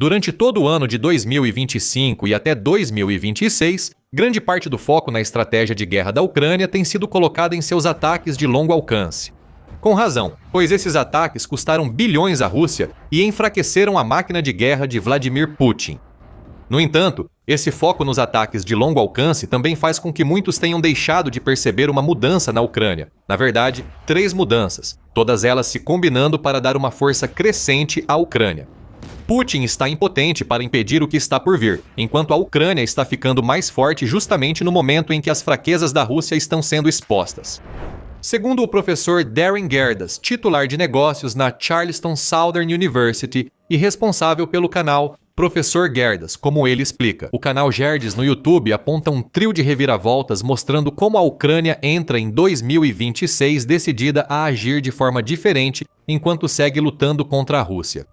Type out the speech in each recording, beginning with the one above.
Durante todo o ano de 2025 e até 2026, grande parte do foco na estratégia de guerra da Ucrânia tem sido colocada em seus ataques de longo alcance. Com razão, pois esses ataques custaram bilhões à Rússia e enfraqueceram a máquina de guerra de Vladimir Putin. No entanto, esse foco nos ataques de longo alcance também faz com que muitos tenham deixado de perceber uma mudança na Ucrânia. Na verdade, 3 mudanças, todas elas se combinando para dar uma força crescente à Ucrânia. Putin está impotente para impedir o que está por vir, enquanto a Ucrânia está ficando mais forte justamente no momento em que as fraquezas da Rússia estão sendo expostas. Segundo o professor Darren Gerdas, titular de negócios na Charleston Southern University e responsável pelo canal Professor Gerdas, como ele explica. O canal Gerdas no YouTube aponta um trio de reviravoltas mostrando como a Ucrânia entra em 2026 decidida a agir de forma diferente enquanto segue lutando contra a Rússia.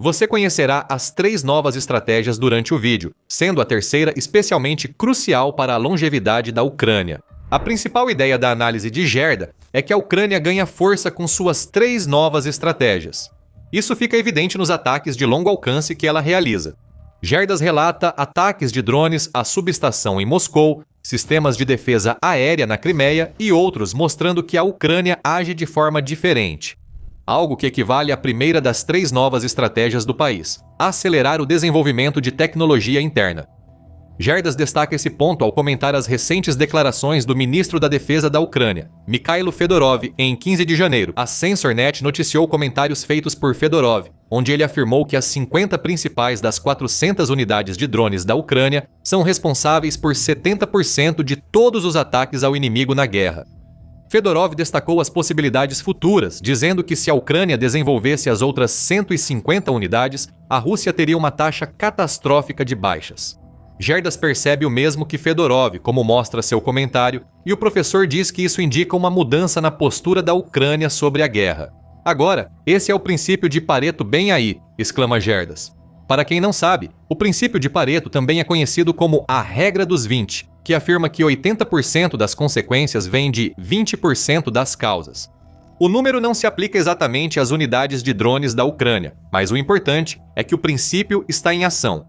Você conhecerá as 3 novas estratégias durante o vídeo, sendo a terceira especialmente crucial para a longevidade da Ucrânia. A principal ideia da análise de Gerda é que a Ucrânia ganha força com suas 3 novas estratégias. Isso fica evidente nos ataques de longo alcance que ela realiza. Gerdas relata ataques de drones à subestação em Moscou, sistemas de defesa aérea na Crimeia e outros, mostrando que a Ucrânia age de forma diferente. Algo que equivale à primeira das 3 novas estratégias do país: acelerar o desenvolvimento de tecnologia interna. Gerdas destaca esse ponto ao comentar as recentes declarações do ministro da Defesa da Ucrânia, Mikhailo Fedorov, em 15 de janeiro. A CensorNet noticiou comentários feitos por Fedorov, onde ele afirmou que as 50 principais das 400 unidades de drones da Ucrânia são responsáveis por 70% de todos os ataques ao inimigo na guerra. Fedorov destacou as possibilidades futuras, dizendo que se a Ucrânia desenvolvesse as outras 150 unidades, a Rússia teria uma taxa catastrófica de baixas. Gerdas percebe o mesmo que Fedorov, como mostra seu comentário, e o professor diz que isso indica uma mudança na postura da Ucrânia sobre a guerra. Agora, esse é o princípio de Pareto bem aí, exclama Gerdas. Para quem não sabe, o princípio de Pareto também é conhecido como a regra dos 20, que afirma que 80% das consequências vêm de 20% das causas. O número não se aplica exatamente às unidades de drones da Ucrânia, mas o importante é que o princípio está em ação,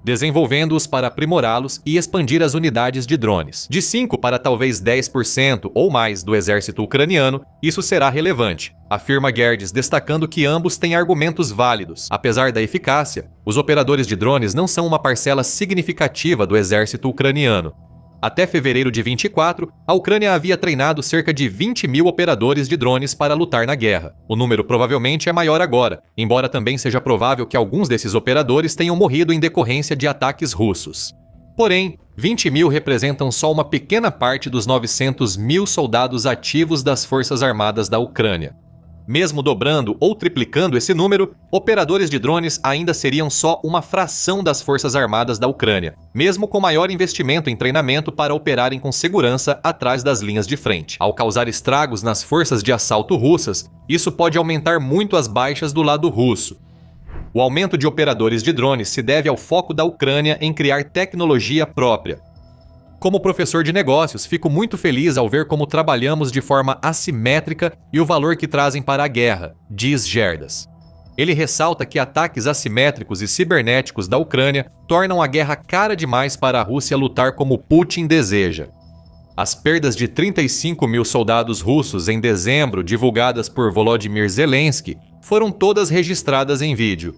desenvolvendo-os para aprimorá-los e expandir as unidades de drones. De 5% para talvez 10% ou mais do exército ucraniano, isso será relevante, afirma Gerdas, destacando que ambos têm argumentos válidos. Apesar da eficácia, os operadores de drones não são uma parcela significativa do exército ucraniano. Até fevereiro de 24, a Ucrânia havia treinado cerca de 20 mil operadores de drones para lutar na guerra. O número provavelmente é maior agora, embora também seja provável que alguns desses operadores tenham morrido em decorrência de ataques russos. Porém, 20 mil representam só uma pequena parte dos 900 mil soldados ativos das Forças Armadas da Ucrânia. Mesmo dobrando ou triplicando esse número, operadores de drones ainda seriam só uma fração das Forças Armadas da Ucrânia, mesmo com maior investimento em treinamento para operarem com segurança atrás das linhas de frente. Ao causar estragos nas forças de assalto russas, isso pode aumentar muito as baixas do lado russo. O aumento de operadores de drones se deve ao foco da Ucrânia em criar tecnologia própria. Como professor de negócios, fico muito feliz ao ver como trabalhamos de forma assimétrica e o valor que trazem para a guerra, diz Gerdas. Ele ressalta que ataques assimétricos e cibernéticos da Ucrânia tornam a guerra cara demais para a Rússia lutar como Putin deseja. As perdas de 35 mil soldados russos em dezembro, divulgadas por Volodymyr Zelensky, foram todas registradas em vídeo.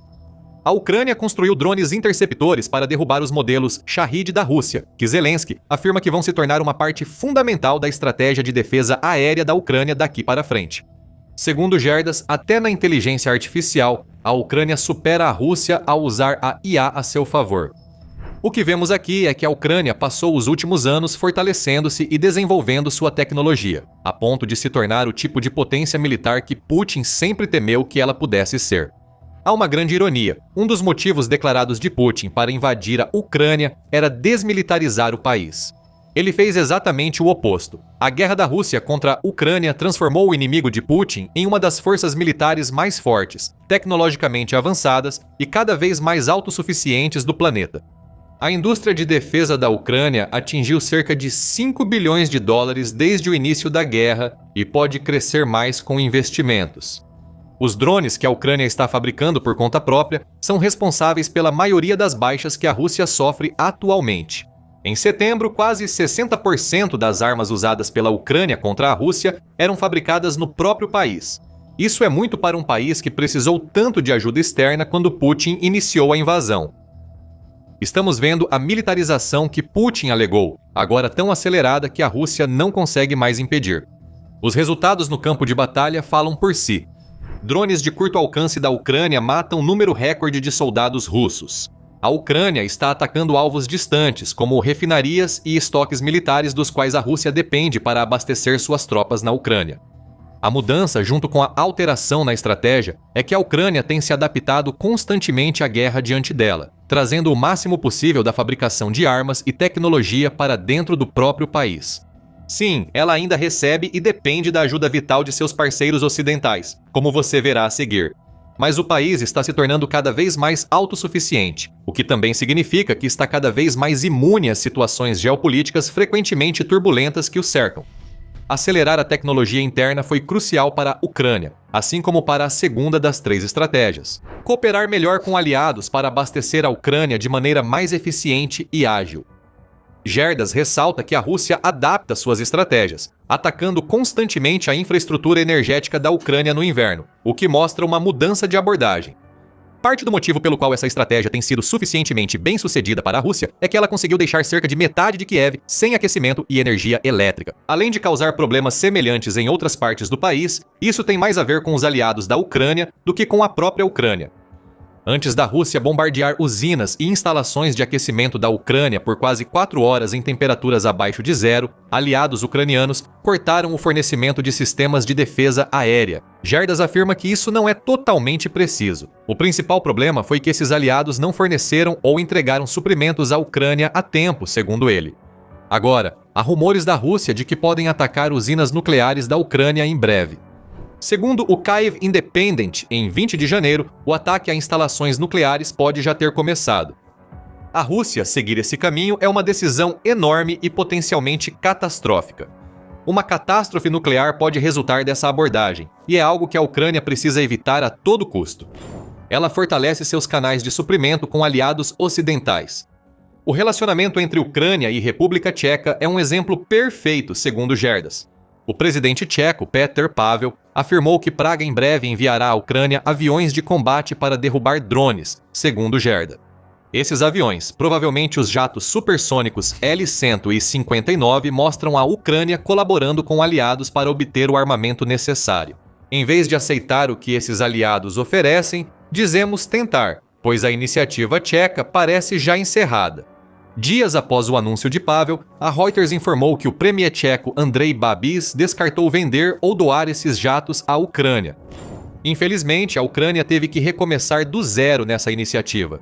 A Ucrânia construiu drones interceptores para derrubar os modelos Shahid da Rússia, que Zelensky afirma que vão se tornar uma parte fundamental da estratégia de defesa aérea da Ucrânia daqui para frente. Segundo Gerdas, até na inteligência artificial, a Ucrânia supera a Rússia ao usar a IA a seu favor. O que vemos aqui é que a Ucrânia passou os últimos anos fortalecendo-se e desenvolvendo sua tecnologia, a ponto de se tornar o tipo de potência militar que Putin sempre temeu que ela pudesse ser. Há uma grande ironia. Um dos motivos declarados de Putin para invadir a Ucrânia era desmilitarizar o país. Ele fez exatamente o oposto. A guerra da Rússia contra a Ucrânia transformou o inimigo de Putin em uma das forças militares mais fortes, tecnologicamente avançadas e cada vez mais autossuficientes do planeta. A indústria de defesa da Ucrânia atingiu cerca de 5 bilhões de dólares desde o início da guerra e pode crescer mais com investimentos. Os drones que a Ucrânia está fabricando por conta própria são responsáveis pela maioria das baixas que a Rússia sofre atualmente. Em setembro, quase 60% das armas usadas pela Ucrânia contra a Rússia eram fabricadas no próprio país. Isso é muito para um país que precisou tanto de ajuda externa quando Putin iniciou a invasão. Estamos vendo a militarização que Putin alegou, agora tão acelerada que a Rússia não consegue mais impedir. Os resultados no campo de batalha falam por si. Drones de curto alcance da Ucrânia matam número recorde de soldados russos. A Ucrânia está atacando alvos distantes, como refinarias e estoques militares dos quais a Rússia depende para abastecer suas tropas na Ucrânia. A mudança, junto com a alteração na estratégia, é que a Ucrânia tem se adaptado constantemente à guerra diante dela, trazendo o máximo possível da fabricação de armas e tecnologia para dentro do próprio país. Sim, ela ainda recebe e depende da ajuda vital de seus parceiros ocidentais, como você verá a seguir. Mas o país está se tornando cada vez mais autossuficiente, o que também significa que está cada vez mais imune às situações geopolíticas frequentemente turbulentas que o cercam. Acelerar a tecnologia interna foi crucial para a Ucrânia, assim como para a segunda das 3 estratégias. Cooperar melhor com aliados para abastecer a Ucrânia de maneira mais eficiente e ágil. Gerdas ressalta que a Rússia adapta suas estratégias, atacando constantemente a infraestrutura energética da Ucrânia no inverno, o que mostra uma mudança de abordagem. Parte do motivo pelo qual essa estratégia tem sido suficientemente bem sucedida para a Rússia é que ela conseguiu deixar cerca de metade de Kiev sem aquecimento e energia elétrica. Além de causar problemas semelhantes em outras partes do país, isso tem mais a ver com os aliados da Ucrânia do que com a própria Ucrânia. Antes da Rússia bombardear usinas e instalações de aquecimento da Ucrânia por quase 4 horas em temperaturas abaixo de zero, aliados ucranianos cortaram o fornecimento de sistemas de defesa aérea. Gerdas afirma que isso não é totalmente preciso. O principal problema foi que esses aliados não forneceram ou entregaram suprimentos à Ucrânia a tempo, segundo ele. Agora, há rumores da Rússia de que podem atacar usinas nucleares da Ucrânia em breve. Segundo o Kyiv Independent, em 20 de janeiro, o ataque a instalações nucleares pode já ter começado. A Rússia seguir esse caminho é uma decisão enorme e potencialmente catastrófica. Uma catástrofe nuclear pode resultar dessa abordagem, e é algo que a Ucrânia precisa evitar a todo custo. Ela fortalece seus canais de suprimento com aliados ocidentais. O relacionamento entre Ucrânia e República Tcheca é um exemplo perfeito, segundo Gerdas. O presidente tcheco, Petr Pavel, afirmou que Praga em breve enviará à Ucrânia aviões de combate para derrubar drones, segundo Gerda. Esses aviões, provavelmente os jatos supersônicos L-159, mostram a Ucrânia colaborando com aliados para obter o armamento necessário. Em vez de aceitar o que esses aliados oferecem, dizemos tentar, pois a iniciativa tcheca parece já encerrada. Dias após o anúncio de Pavel, a Reuters informou que o premier tcheco Andrej Babis descartou vender ou doar esses jatos à Ucrânia. Infelizmente, a Ucrânia teve que recomeçar do zero nessa iniciativa.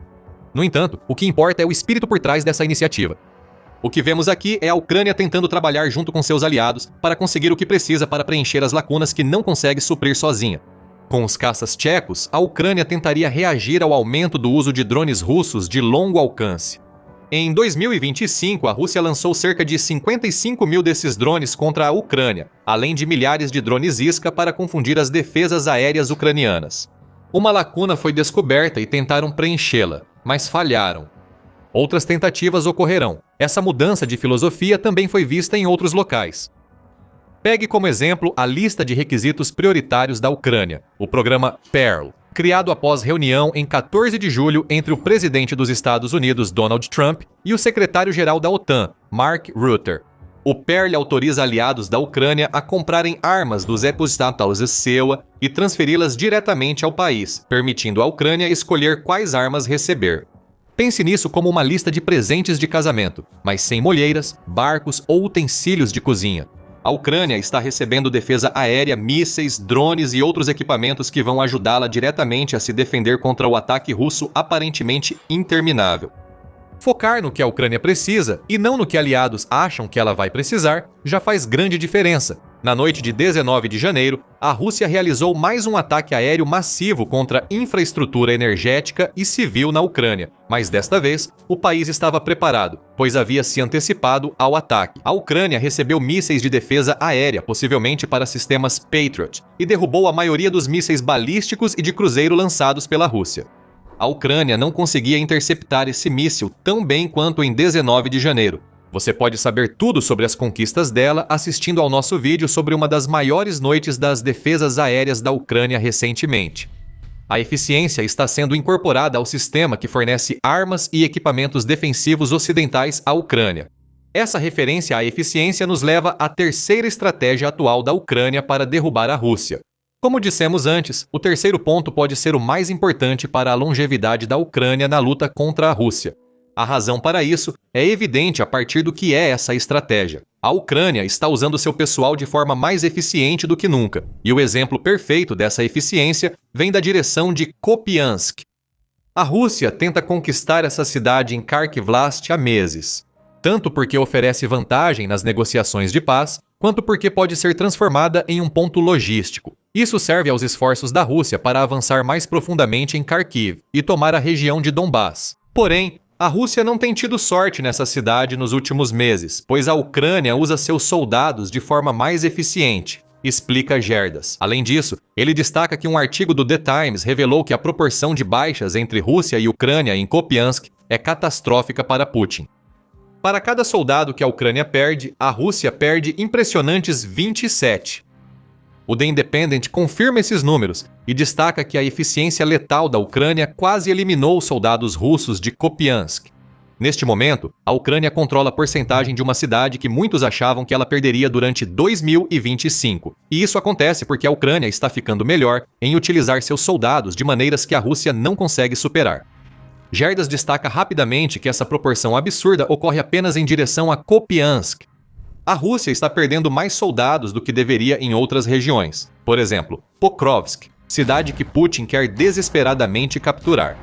No entanto, o que importa é o espírito por trás dessa iniciativa. O que vemos aqui é a Ucrânia tentando trabalhar junto com seus aliados para conseguir o que precisa para preencher as lacunas que não consegue suprir sozinha. Com os caças tchecos, a Ucrânia tentaria reagir ao aumento do uso de drones russos de longo alcance. Em 2025, a Rússia lançou cerca de 55 mil desses drones contra a Ucrânia, além de milhares de drones Iska para confundir as defesas aéreas ucranianas. Uma lacuna foi descoberta e tentaram preenchê-la, mas falharam. Outras tentativas ocorrerão. Essa mudança de filosofia também foi vista em outros locais. Pegue como exemplo a lista de requisitos prioritários da Ucrânia, o programa Pearl, criado após reunião em 14 de julho entre o presidente dos Estados Unidos, Donald Trump, e o secretário-geral da OTAN, Mark Rutte. O PERL autoriza aliados da Ucrânia a comprarem armas dos Estados SEWA e transferi-las diretamente ao país, permitindo à Ucrânia escolher quais armas receber. Pense nisso como uma lista de presentes de casamento, mas sem molheiras, barcos ou utensílios de cozinha. A Ucrânia está recebendo defesa aérea, mísseis, drones e outros equipamentos que vão ajudá-la diretamente a se defender contra o ataque russo aparentemente interminável. Focar no que a Ucrânia precisa e não no que aliados acham que ela vai precisar já faz grande diferença. Na noite de 19 de janeiro, a Rússia realizou mais um ataque aéreo massivo contra infraestrutura energética e civil na Ucrânia, mas desta vez o país estava preparado, pois havia se antecipado ao ataque. A Ucrânia recebeu mísseis de defesa aérea, possivelmente para sistemas Patriot, e derrubou a maioria dos mísseis balísticos e de cruzeiro lançados pela Rússia. A Ucrânia não conseguia interceptar esse míssil tão bem quanto em 19 de janeiro. Você pode saber tudo sobre as conquistas dela assistindo ao nosso vídeo sobre uma das maiores noites das defesas aéreas da Ucrânia recentemente. A eficiência está sendo incorporada ao sistema que fornece armas e equipamentos defensivos ocidentais à Ucrânia. Essa referência à eficiência nos leva à terceira estratégia atual da Ucrânia para derrubar a Rússia. Como dissemos antes, o terceiro ponto pode ser o mais importante para a longevidade da Ucrânia na luta contra a Rússia. A razão para isso é evidente a partir do que é essa estratégia. A Ucrânia está usando seu pessoal de forma mais eficiente do que nunca, e o exemplo perfeito dessa eficiência vem da direção de Kupiansk. A Rússia tenta conquistar essa cidade em Kharkivlast há meses, tanto porque oferece vantagem nas negociações de paz, quanto porque pode ser transformada em um ponto logístico. Isso serve aos esforços da Rússia para avançar mais profundamente em Kharkiv e tomar a região de Donbass. Porém, a Rússia não tem tido sorte nessa cidade nos últimos meses, pois a Ucrânia usa seus soldados de forma mais eficiente, explica Gerdas. Além disso, ele destaca que um artigo do The Times revelou que a proporção de baixas entre Rússia e Ucrânia em Kupiansk é catastrófica para Putin. Para cada soldado que a Ucrânia perde, a Rússia perde impressionantes 27. O The Independent confirma esses números e destaca que a eficiência letal da Ucrânia quase eliminou os soldados russos de Kupiansk. Neste momento, a Ucrânia controla a porcentagem de uma cidade que muitos achavam que ela perderia durante 2025. E isso acontece porque a Ucrânia está ficando melhor em utilizar seus soldados de maneiras que a Rússia não consegue superar. Gerdas destaca rapidamente que essa proporção absurda ocorre apenas em direção a Kupiansk. A Rússia está perdendo mais soldados do que deveria em outras regiões. Por exemplo, Pokrovsk, cidade que Putin quer desesperadamente capturar.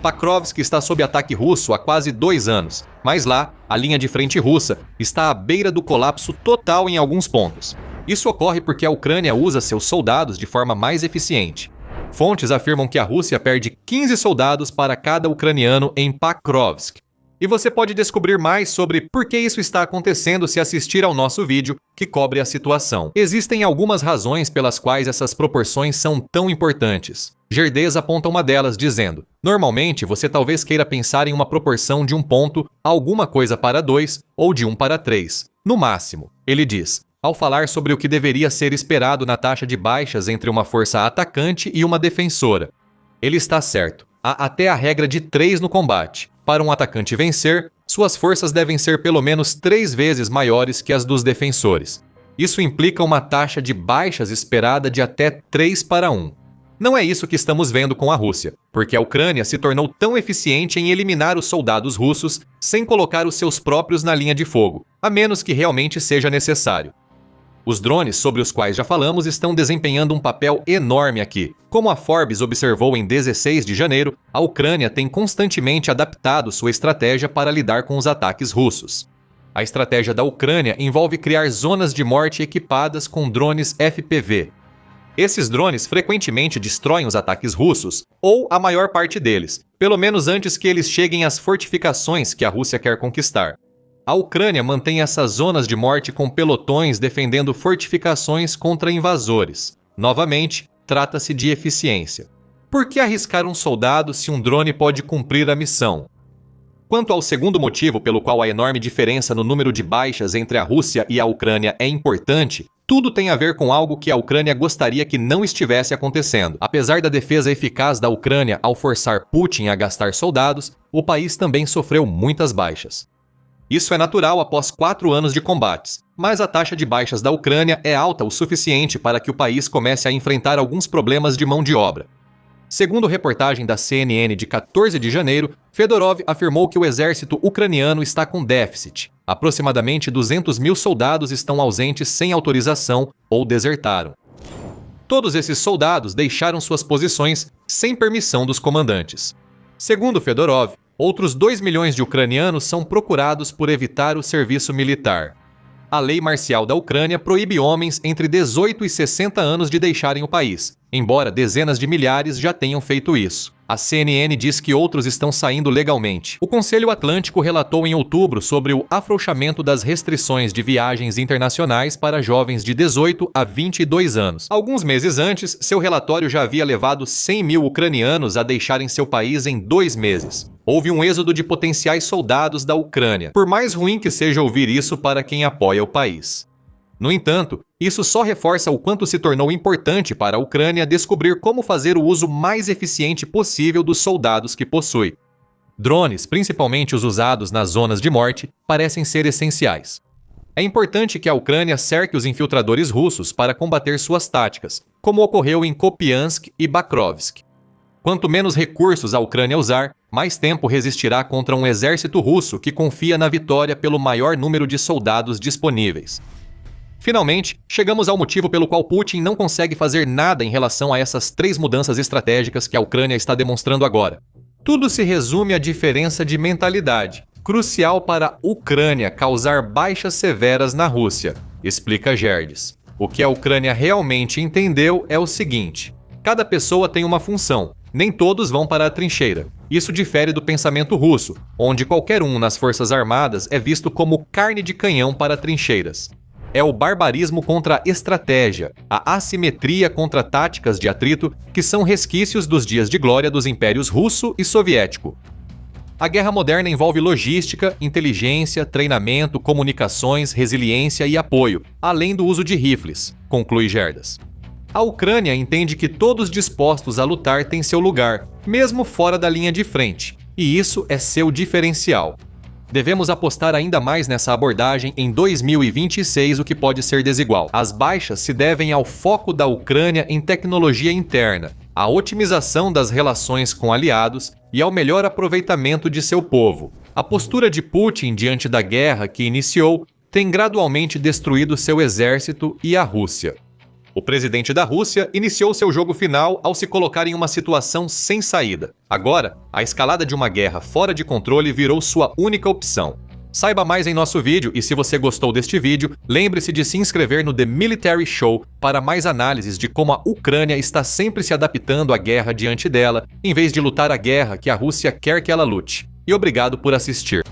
Pakrovsk está sob ataque russo há quase 2 anos, mas lá, a linha de frente russa está à beira do colapso total em alguns pontos. Isso ocorre porque a Ucrânia usa seus soldados de forma mais eficiente. Fontes afirmam que a Rússia perde 15 soldados para cada ucraniano em Pakrovsk. E você pode descobrir mais sobre por que isso está acontecendo se assistir ao nosso vídeo que cobre a situação. Existem algumas razões pelas quais essas proporções são tão importantes. Gerdes aponta uma delas dizendo: normalmente você talvez queira pensar em uma proporção de 1 ponto, alguma coisa para 2 ou de 1 para 3. No máximo, ele diz, ao falar sobre o que deveria ser esperado na taxa de baixas entre uma força atacante e uma defensora. Ele está certo. Há até a regra de 3 no combate. Para um atacante vencer, suas forças devem ser pelo menos 3 vezes maiores que as dos defensores. Isso implica uma taxa de baixas esperada de até 3 para 1. Não é isso que estamos vendo com a Rússia, porque a Ucrânia se tornou tão eficiente em eliminar os soldados russos sem colocar os seus próprios na linha de fogo, a menos que realmente seja necessário. Os drones sobre os quais já falamos estão desempenhando um papel enorme aqui. Como a Forbes observou em 16 de janeiro, a Ucrânia tem constantemente adaptado sua estratégia para lidar com os ataques russos. A estratégia da Ucrânia envolve criar zonas de morte equipadas com drones FPV. Esses drones frequentemente destroem os ataques russos, ou a maior parte deles, pelo menos antes que eles cheguem às fortificações que a Rússia quer conquistar. A Ucrânia mantém essas zonas de morte com pelotões defendendo fortificações contra invasores. Novamente, trata-se de eficiência. Por que arriscar um soldado se um drone pode cumprir a missão? Quanto ao segundo motivo pelo qual a enorme diferença no número de baixas entre a Rússia e a Ucrânia é importante, tudo tem a ver com algo que a Ucrânia gostaria que não estivesse acontecendo. Apesar da defesa eficaz da Ucrânia ao forçar Putin a gastar soldados, o país também sofreu muitas baixas. Isso é natural após 4 anos de combates, mas a taxa de baixas da Ucrânia é alta o suficiente para que o país comece a enfrentar alguns problemas de mão de obra. Segundo reportagem da CNN de 14 de janeiro, Fedorov afirmou que o exército ucraniano está com déficit. Aproximadamente 200 mil soldados estão ausentes sem autorização ou desertaram. Todos esses soldados deixaram suas posições sem permissão dos comandantes. Segundo Fedorov, outros 2 milhões de ucranianos são procurados por evitar o serviço militar. A lei marcial da Ucrânia proíbe homens entre 18 e 60 anos de deixarem o país, embora dezenas de milhares já tenham feito isso. A CNN diz que outros estão saindo legalmente. O Conselho Atlântico relatou em outubro sobre o afrouxamento das restrições de viagens internacionais para jovens de 18 a 22 anos. Alguns meses antes, seu relatório já havia levado 100 mil ucranianos a deixarem seu país em 2 meses. Houve um êxodo de potenciais soldados da Ucrânia, por mais ruim que seja ouvir isso para quem apoia o país. No entanto, isso só reforça o quanto se tornou importante para a Ucrânia descobrir como fazer o uso mais eficiente possível dos soldados que possui. Drones, principalmente os usados nas zonas de morte, parecem ser essenciais. É importante que a Ucrânia cerque os infiltradores russos para combater suas táticas, como ocorreu em Kupiansk e Bakrovsk. Quanto menos recursos a Ucrânia usar, mais tempo resistirá contra um exército russo que confia na vitória pelo maior número de soldados disponíveis. Finalmente, chegamos ao motivo pelo qual Putin não consegue fazer nada em relação a essas 3 mudanças estratégicas que a Ucrânia está demonstrando agora. Tudo se resume à diferença de mentalidade, crucial para a Ucrânia causar baixas severas na Rússia, explica Gerdes. O que a Ucrânia realmente entendeu é o seguinte: cada pessoa tem uma função, nem todos vão para a trincheira. Isso difere do pensamento russo, onde qualquer um nas forças armadas é visto como carne de canhão para trincheiras. É o barbarismo contra a estratégia, a assimetria contra táticas de atrito que são resquícios dos dias de glória dos impérios russo e soviético. A guerra moderna envolve logística, inteligência, treinamento, comunicações, resiliência e apoio, além do uso de rifles, conclui Gerdes. A Ucrânia entende que todos dispostos a lutar têm seu lugar, mesmo fora da linha de frente, e isso é seu diferencial. Devemos apostar ainda mais nessa abordagem em 2026, o que pode ser desigual. As baixas se devem ao foco da Ucrânia em tecnologia interna, à otimização das relações com aliados e ao melhor aproveitamento de seu povo. A postura de Putin diante da guerra que iniciou tem gradualmente destruído seu exército e a Rússia. O presidente da Rússia iniciou seu jogo final ao se colocar em uma situação sem saída. Agora, a escalada de uma guerra fora de controle virou sua única opção. Saiba mais em nosso vídeo e se você gostou deste vídeo, lembre-se de se inscrever no The Military Show para mais análises de como a Ucrânia está sempre se adaptando à guerra diante dela, em vez de lutar a guerra que a Rússia quer que ela lute. E obrigado por assistir.